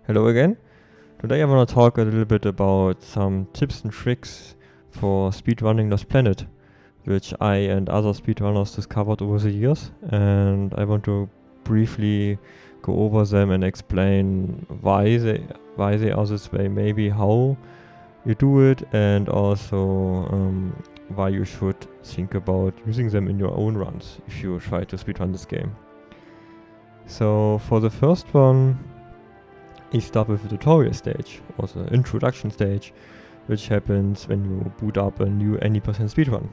Hello again. Today I want to talk a little bit about some tips and tricks for speedrunning Lost Planet, which I and other speedrunners discovered over the years, and I want to briefly go over them and explain why they are this way, maybe how you do it, and also why you should think about using them in your own runs if you try to speedrun this game. So for the first one, you start with the tutorial stage, or the introduction stage, which happens when you boot up a new any percent speedrun.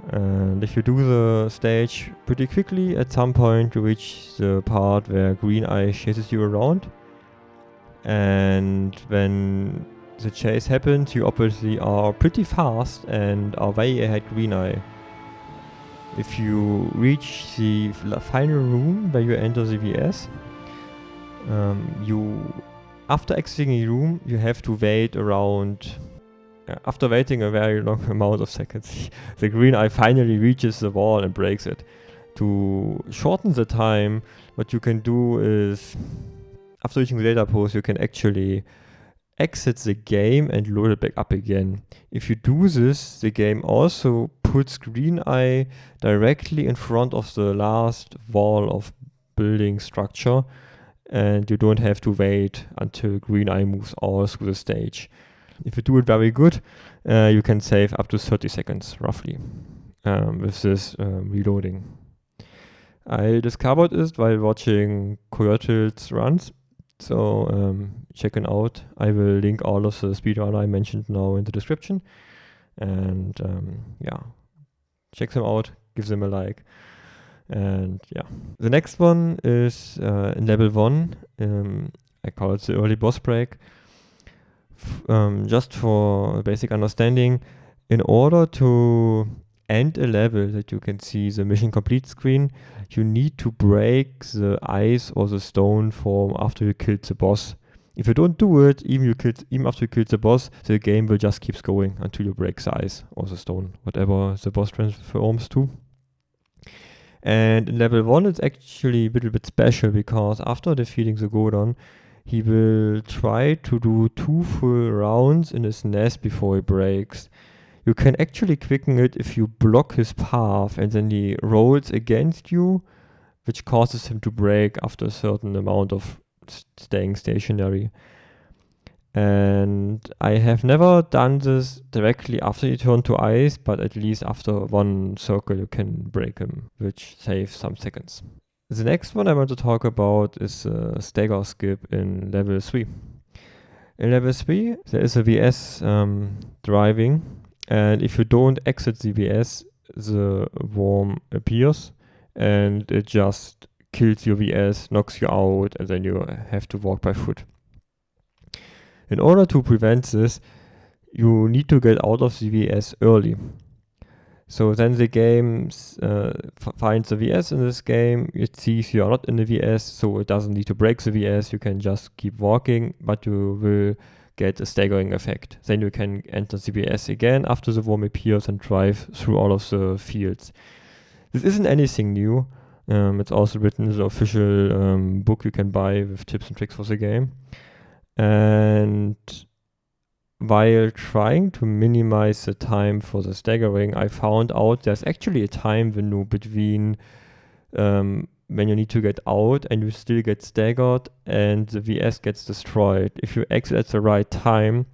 And if you do the stage pretty quickly, at some point you reach the part where Greeneye chases you around. And when the chase happens, you obviously are pretty fast and are way ahead Greeneye. If you reach the final room where you enter the VS, after exiting the room, you have to wait around. After waiting a very long amount of seconds, the Greeneye finally reaches the wall and breaks it. To shorten the time, what you can do is, after reaching the data post, you can actually exit the game and load it back up again. If you do this, the game also puts Greeneye directly in front of the last wall of building structure, and you don't have to wait until Greeneye moves all through the stage. If you do it very good, you can save up to 30 seconds, roughly, with this reloading. I discovered it while watching Coyote's runs, so check it out. I will link all of the speedrunner I mentioned now in the description, and check them out, give them a like. And the next one is in level 1. I call it the early boss break. Just for basic understanding, in order to end a level that you can see the mission complete screen, you need to break the ice or the stone form after you killed the boss. If you don't do it, even after you killed the boss, the game will just keep going until you break the ice or the stone, whatever the boss transforms to. And in level 1, it's actually a little bit special, because after defeating the Godon, he will try to do 2 full rounds in his nest before he breaks. You can actually quicken it if you block his path, and then he rolls against you, which causes him to break after a certain amount of staying stationary. And I have never done this directly after you turn to ice, but at least after one circle you can break him, which saves some seconds. The next one I want to talk about is a Stagger skip in level 3. In level 3 there is a VS driving, and if you don't exit the VS, the worm appears and it just kills your VS, knocks you out, and then you have to walk by foot. In order to prevent this, you need to get out of the VS early. So then the game finds the VS in this game, it sees you are not in the VS, so it doesn't need to break the VS, you can just keep walking, but you will get a staggering effect. Then you can enter the VS again after the worm appears and drive through all of the fields. This isn't anything new. It's also written in the official book you can buy with tips and tricks for the game. And while trying to minimize the time for the staggering, I found out there's actually a time window between when you need to get out and you still get staggered and the VS gets destroyed. If you exit at the right time,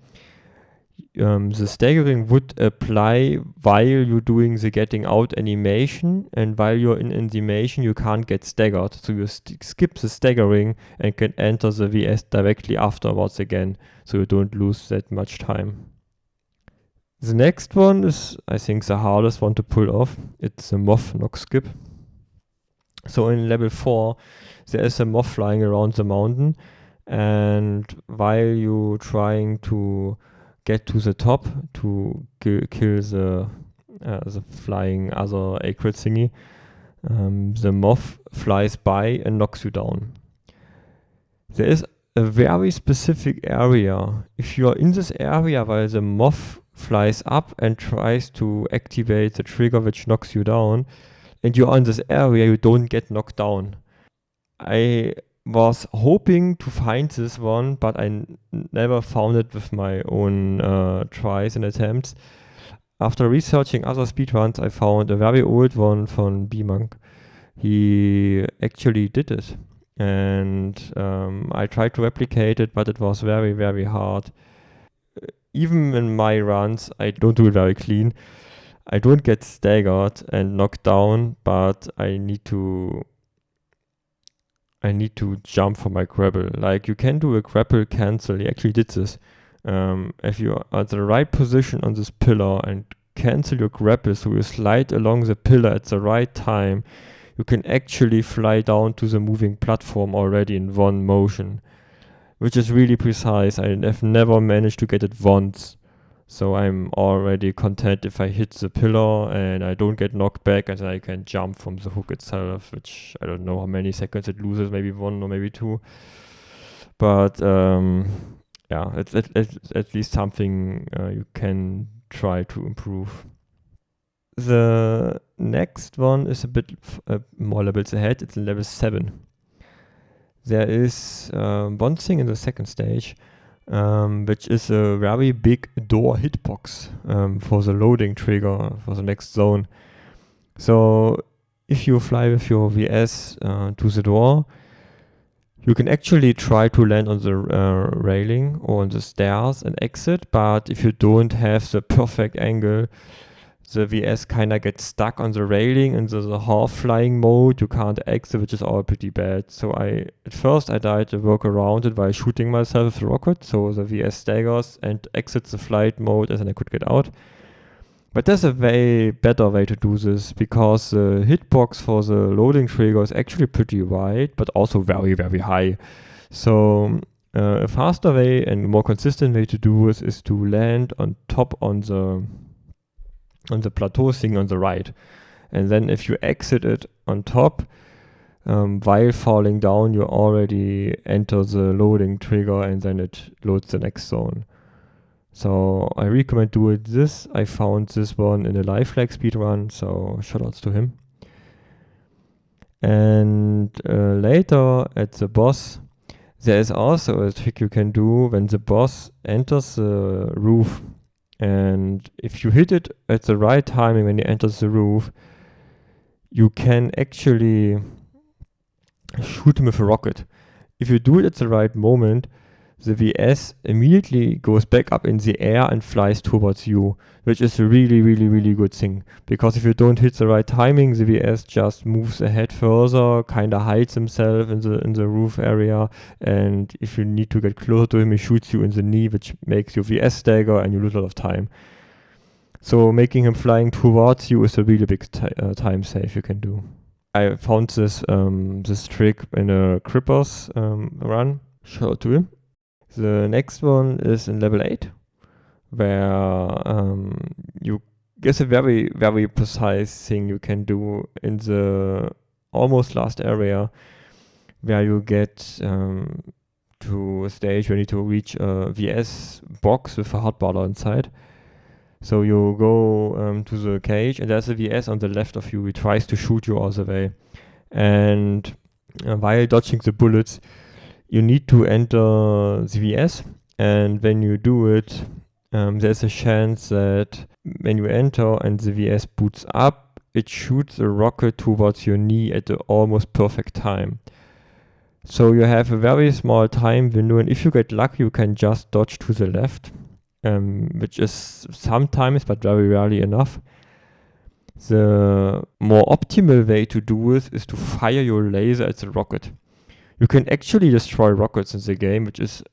the staggering would apply while you're doing the getting out animation, and while you're in animation you can't get staggered, so you skip the staggering and can enter the VS directly afterwards again, so you don't lose that much time. The next one is, I think, the hardest one to pull off. It's a Moth knock skip. So in level 4 there is a moth flying around the mountain, and while you're trying to get to the top to kill the flying other acrid thingy, the moth flies by and knocks you down. There is a very specific area. If you are in this area while the moth flies up and tries to activate the trigger which knocks you down, and you're in this area, you don't get knocked down. I was hoping to find this one, but I never found it with my own tries and attempts. After researching other speedruns, I found a very old one from B-Monk. He actually did it, and I tried to replicate it, but it was very, very hard. Even in my runs, I don't do it very clean. I don't get staggered and knocked down, but I need to jump for my grapple. Like, you can do a grapple cancel. He actually did this. If you are at the right position on this pillar and cancel your grapple, so you slide along the pillar at the right time, you can actually fly down to the moving platform already in one motion, which is really precise. I have never managed to get it once. So I'm already content if I hit the pillar and I don't get knocked back, and then I can jump from the hook itself, which I don't know how many seconds it loses, maybe 1 or maybe 2. But yeah, it's at least something you can try to improve. The next one is a bit more levels ahead. It's in level 7. There is one thing in the second stage, which is a very big door hitbox for the loading trigger for the next zone. So if you fly with your VS to the door, you can actually try to land on the railing or on the stairs and exit, but if you don't have the perfect angle, the VS kind of gets stuck on the railing in the half flying mode. You can't exit, which is all pretty bad. So at first I tried to work around it by shooting myself with the rocket, so the VS staggers and exits the flight mode, and then I could get out. But there's a way better way to do this, because the hitbox for the loading trigger is actually pretty wide, but also very, very high. So a faster way and more consistent way to do this is to land on top on the plateau thing on the right. And then if you exit it on top, while falling down, you already enter the loading trigger, and then it loads the next zone. So I recommend doing this. I found this one in a live flag speedrun, so shoutouts to him. And later at the boss, there is also a trick you can do when the boss enters the roof. And if you hit it at the right timing when he enters the roof, you can actually shoot him with a rocket. If you do it at the right moment, the VS immediately goes back up in the air and flies towards you, which is a really, really, really good thing. Because if you don't hit the right timing, the VS just moves ahead further, kind of hides himself in the roof area, and if you need to get closer to him, he shoots you in the knee, which makes your VS stagger, and you lose a lot of time. So making him flying towards you is a really big time save you can do. I found this trick in a Crippers run. Shout out to him. The next one is in level 8, where you there's a very, very precise thing you can do in the almost last area, where you get to a stage where you need to reach a VS box with a hotbar inside. So you go to the cage, and there's a VS on the left of you. He tries to shoot you all the way. And while dodging the bullets, you need to enter the VS. And when you do it, there's a chance that when you enter and the VS boots up, it shoots a rocket towards your knee at the almost perfect time. So you have a very small time window, and if you get lucky, you can just dodge to the left. Which is sometimes, but very rarely enough. The more optimal way to do this is to fire your laser at the rocket. You can actually destroy rockets in the game, which is,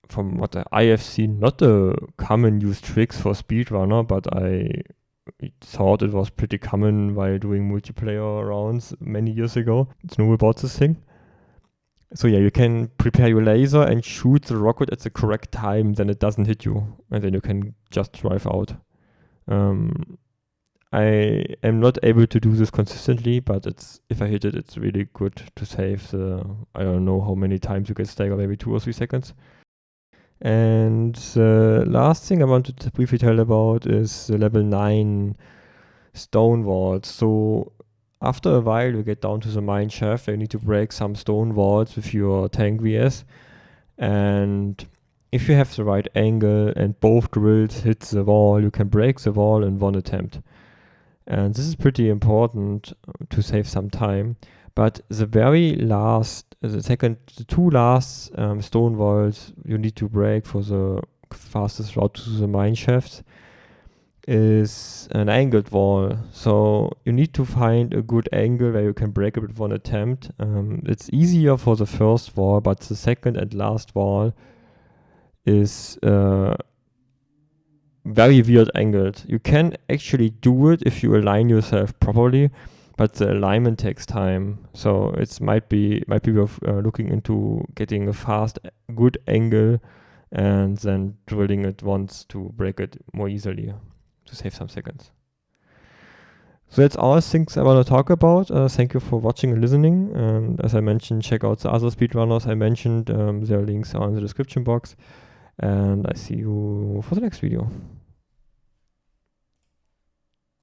from what I have seen, not a common used trick for speedrunner, but I thought it was pretty common while doing multiplayer rounds many years ago. It's know about this thing. So yeah, you can prepare your laser and shoot the rocket at the correct time, then it doesn't hit you, and then you can just drive out. I am not able to do this consistently, but if I hit it, it's really good to save the, I don't know how many times you get stagger, maybe 2 or 3 seconds. And the last thing I wanted to briefly tell about is the level 9 stone walls. So after a while you get down to the mine shaft where you need to break some stone walls with your tank VS, and if you have the right angle and both drills hit the wall, you can break the wall in one attempt. And this is pretty important to save some time. But the very last, the two last stone walls you need to break for the fastest route to the mine shafts is an angled wall. So you need to find a good angle where you can break it with one attempt. It's easier for the first wall, but the second and last wall is very weird angled. You can actually do it if you align yourself properly, but the alignment takes time. So it might be worth looking into getting a fast, good angle and then drilling it once to break it more easily to save some seconds. So that's all things I want to talk about. Thank you for watching and listening. And as I mentioned, check out the other speedrunners I mentioned. Their links are in the description box. And I see you for the next video.